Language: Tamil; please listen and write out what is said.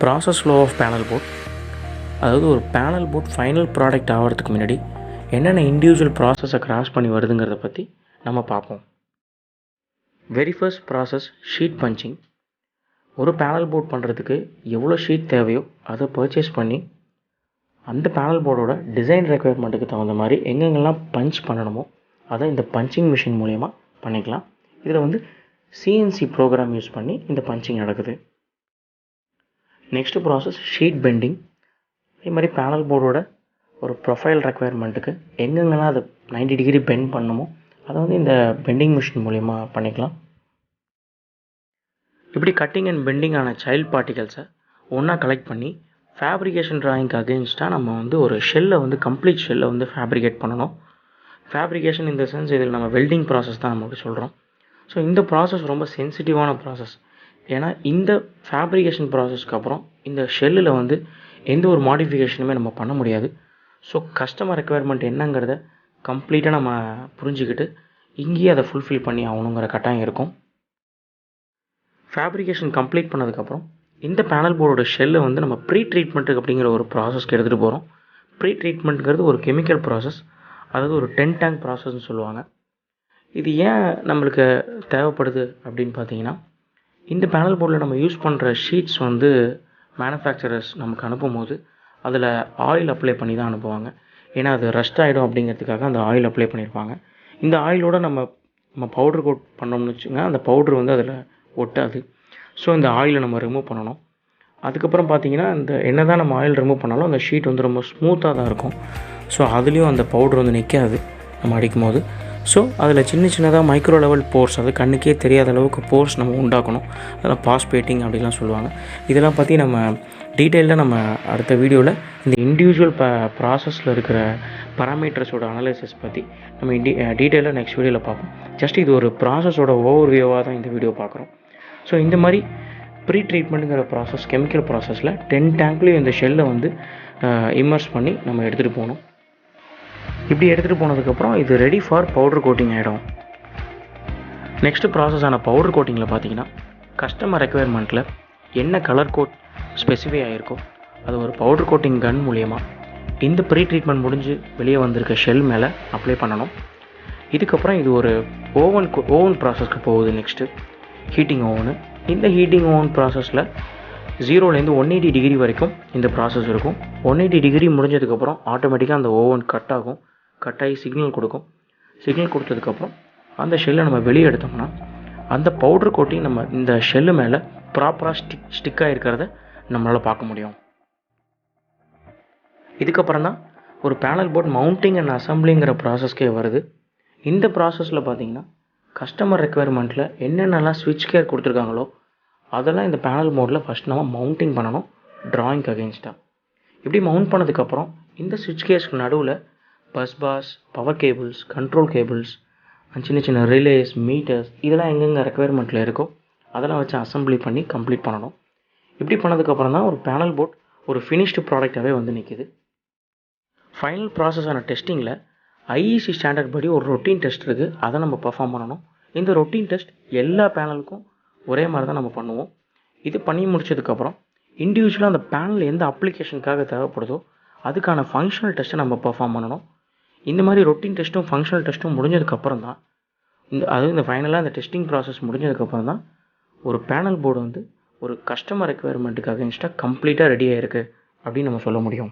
Process flow of panel board. அதாவது ஒரு பேனல் போர்ட் ஃபைனல் ப்ராடக்ட் ஆகிறதுக்கு முன்னாடி என்னென்ன இண்டிவிஜுவல் ப்ராசஸை கிராஸ் பண்ணி வருதுங்கிறத பற்றி நம்ம பார்ப்போம். Very first process sheet punching. ஒரு பேனல் போர்ட் பண்ணுறதுக்கு எவ்வளோ ஷீட் தேவையோ அதை பர்ச்சேஸ் பண்ணி அந்த பேனல் போர்டோட டிசைன் ரெக்குயர்மெண்ட்டுக்கு தகுந்த மாதிரி எங்கெங்கெல்லாம் பஞ்ச் பண்ணணுமோ அதை இந்த பஞ்சிங் மிஷின் மூலயமா பண்ணிக்கலாம். இதில் வந்து சிஎன்சி ப்ரோக்ராம் யூஸ் பண்ணி இந்த பஞ்சிங் நடக்குது. Next process sheet pending. இதே மாதிரி பேனல் போர்டோட ஒரு ப்ரொஃபைல் ரெக்குயர்மெண்ட்டுக்கு எங்கெங்கெல்லாம் அதை 90 டிகிரி பெண்ட் பண்ணணுமோ அதை வந்து இந்த பெண்டிங் மிஷின் மூலயமா பண்ணிக்கலாம். இப்படி கட்டிங் அண்ட் பெண்டிங் ஆன சைல்ட் பார்ட்டிகல்ஸை ஒன்றா கலெக்ட் பண்ணி ஃபேப்ரிகேஷன் ட்ராயிங்க்கு அகெயின்ஸ்டாக நம்ம வந்து ஒரு ஷெல்லை வந்து கம்ப்ளீட் ஷெல்லை வந்து ஃபேப்ரிகேட் பண்ணணும். ஃபேப்ரிகேஷன் இந்த சென்ஸ் இதில் நம்ம வெல்டிங் ப்ராசஸ் தான் நமக்கு சொல்கிறோம். ஸோ இந்த ப்ராசஸ் ரொம்ப சென்சிட்டிவான ப்ராசஸ். ஏன்னா இந்த ஃபேப்ரிகேஷன் ப்ராசஸ்க்கு அப்புறம் இந்த ஷெல்லில் வந்து எந்த ஒரு மாடிஃபிகேஷனுமே நம்ம பண்ண முடியாது. ஸோ கஸ்டமர் ரெக்குயர்மெண்ட் என்னங்கிறத கம்ப்ளீட்டாக நம்ம புரிஞ்சுக்கிட்டு இங்கேயே அதை ஃபுல்ஃபில் பண்ணி ஆகணுங்கிற கட்டாயம் இருக்கும். ஃபேப்ரிகேஷன் கம்ப்ளீட் பண்ணதுக்கப்புறம் இந்த பேனல் போர்டோட ஷெல்லை வந்து நம்ம ப்ரீ ட்ரீட்மெண்ட்டுக்கு அப்படிங்கிற ஒரு ப்ராசஸ்க்கு எடுத்துகிட்டு போகிறோம். ப்ரீ ட்ரீட்மெண்ட்டுங்கிறது ஒரு கெமிக்கல் ப்ராசஸ், அதாவது ஒரு 10 டேங்க் ப்ராசஸ்ன்னு சொல்லுவாங்க. இது ஏன் நம்மளுக்கு தேவைப்படுது அப்படின்னு பார்த்தீங்கன்னா, இந்த பேனல் போர்டில் நம்ம யூஸ் பண்ணுற ஷீட்ஸ் வந்து மேனுஃபேக்சரர்ஸ் நமக்கு அனுப்பும் போது அதில் ஆயில் அப்ளை பண்ணி தான் அனுப்புவாங்க. ஏன்னா அது ரஸ்ட் ஆகிடும் அப்படிங்கிறதுக்காக அந்த ஆயில் அப்ளை பண்ணியிருப்பாங்க. இந்த ஆயிலோடு நம்ம பவுட்ரு கோட் பண்ணோம்னு வச்சுங்க, அந்த பவுட்ரு வந்து அதில் ஒட்டாது. ஸோ இந்த ஆயிலை நம்ம ரிமூவ் பண்ணணும். அதுக்கப்புறம் பார்த்தீங்கன்னா இந்த என்ன தான் நம்ம ஆயில் ரிமூவ் பண்ணாலும் அந்த ஷீட் வந்து ரொம்ப ஸ்மூத்தாக தான் இருக்கும். ஸோ அதுலேயும் அந்த பவுட்ரு வந்து நிற்காது நம்ம அடிக்கும் போது. ஸோ அதில் சின்னதாக மைக்ரோ லெவல் போர்ஸ், அது கண்ணுக்கே தெரியாத அளவுக்கு போர்ஸ் நம்ம உண்டாக்கணும். அதெல்லாம் பாஸ்பேட்டிங் அப்படிலாம் சொல்லுவாங்க. இதெல்லாம் பற்றி நம்ம டீட்டெயிலாக நம்ம அடுத்த வீடியோவில் இந்த இண்டிவிஜுவல் ப்ராசஸில் இருக்கிற பராமீட்டர்ஸோட அனலைசிஸ் பற்றி நம்ம டீட்டெயிலாக நெக்ஸ்ட் வீடியோவில் பார்ப்போம். ஜஸ்ட் இது ஒரு ப்ராசஸோட ஓவர் வியூவாக தான் இந்த வீடியோ பார்க்குறோம். ஸோ இந்த மாதிரி ப்ரீ ட்ரீட்மெண்ட்டுங்கிற ப்ராசஸ் கெமிக்கல் ப்ராசஸில் 10 டேங்க்லேயும் இந்த ஷெல்லை வந்து இம்மர்ஸ் பண்ணி நம்ம எடுத்துகிட்டு போகணும். இப்படி எடுத்துகிட்டு போனதுக்கப்புறம் இது ரெடி ஃபார் பவுடர் கோட்டிங் ஆகிடும். நெக்ஸ்ட்டு ப்ராசஸான பவுடர் கோட்டிங்கில் பார்த்தீங்கன்னா, கஸ்டமர் ரெக்குயர்மெண்ட்டில் என்ன கலர் கோட் ஸ்பெசிஃபை ஆகிருக்கோ அது ஒரு பவுடர் கோட்டிங் கன் மூலயமா இந்த ப்ரீ ட்ரீட்மெண்ட் முடிஞ்சு வெளியே வந்திருக்க ஷெல் மேலே அப்ளை பண்ணணும். இதுக்கப்புறம் இது ஒரு ஓவன் ப்ராசஸ்க்கு போகுது. Next heating oven. இந்த ஹீட்டிங் ஓவன் ப்ராசஸில் 0லேருந்து 180 டிகிரி வரைக்கும் இந்த ப்ராசஸ் இருக்கும். 180 டிகிரி முடிஞ்சதுக்கப்புறம் ஆட்டோமேட்டிக்காக அந்த ஓவன் கட் ஆகும். கட் ஆகி சிக்னல் கொடுக்கும். சிக்னல் கொடுத்ததுக்கப்புறம் அந்த ஷெல்லை நம்ம வெளியே எடுத்தோம்னா அந்த பவுடர் கோட்டிங் நம்ம இந்த ஷெல்லு மேலே ப்ராப்பராக ஸ்டிக்காக இருக்கிறத நம்மளால் பார்க்க முடியும். இதுக்கப்புறம் தான் ஒரு பேனல் போர்ட் மவுண்டிங் அண்ட் அசம்பிளிங்கிற ப்ராசஸ்க்கே வருது. இந்த ப்ராசஸில் பார்த்தீங்கன்னா கஸ்டமர் ரெக்குயர்மெண்ட்டில் என்னென்னலாம் ஸ்விட்ச் கியர் கொடுத்துருக்காங்களோ அதெல்லாம் இந்த பேனல் மோடில் ஃபஸ்ட் நம்ம மவுண்டிங் பண்ணணும் ட்ராயிங்க்கு அகெயின்ஸ்டாக. இப்படி மவுண்ட் பண்ணதுக்கப்புறம் இந்த ஸ்விட்ச் கியர்ஸ்க்கு நடுவில் bus bars, power cables, control cables, சின்ன ரிலேஸ், மீட்டர்ஸ் இதெல்லாம் எங்கெங்கே ரெக்குயர்மெண்ட்டில் இருக்கோ அதெல்லாம் வச்சு அசம்பிளி பண்ணி கம்ப்ளீட் பண்ணணும். இப்படி பண்ணதுக்கப்புறம் தான் ஒரு பேனல் போர்ட் ஒரு ஃபினிஷ்டு ப்ராடக்டாகவே வந்து நிற்கிது. ஃபைனல் ப்ராசஸான டெஸ்டிங்கில் ஐஇசி ஸ்டாண்டர்ட் படி ஒரு ரொட்டீன் டெஸ்ட் இருக்குது. அதை நம்ம பர்ஃபார்ம் பண்ணணும். இந்த ரொட்டீன் டெஸ்ட் எல்லா பேனலுக்கும் ஒரே மாதிரி தான் நம்ம பண்ணுவோம். இது பண்ணி முடிச்சதுக்கப்புறம் இண்டிவிஜுவலாக அந்த பேனல் எந்த அப்ளிகேஷனுக்காக தேவைப்படுதோ அதுக்கான ஃபங்க்ஷனல் டெஸ்ட்டை நம்ம பர்ஃபார்ம் பண்ணணும். இந்த மாதிரி ரொட்டீன் டெஸ்ட்டும் ஃபங்க்ஷனல் டெஸ்ட்டும் முடிஞ்சதுக்கப்புறம் தான் இந்த ஃபைனலாக இந்த டெஸ்டிங் ப்ராசஸ் முடிஞ்சதுக்கப்புறம் தான் ஒரு பேனல் போர்டு வந்து ஒரு கஸ்டமர் ரெக்குயர்மெண்ட்டுக்கு அகெயின்ஸ்டாக கம்ப்ளீட்டாக ரெடி ஆகிருக்கு அப்படின்னு நம்ம சொல்ல முடியும்.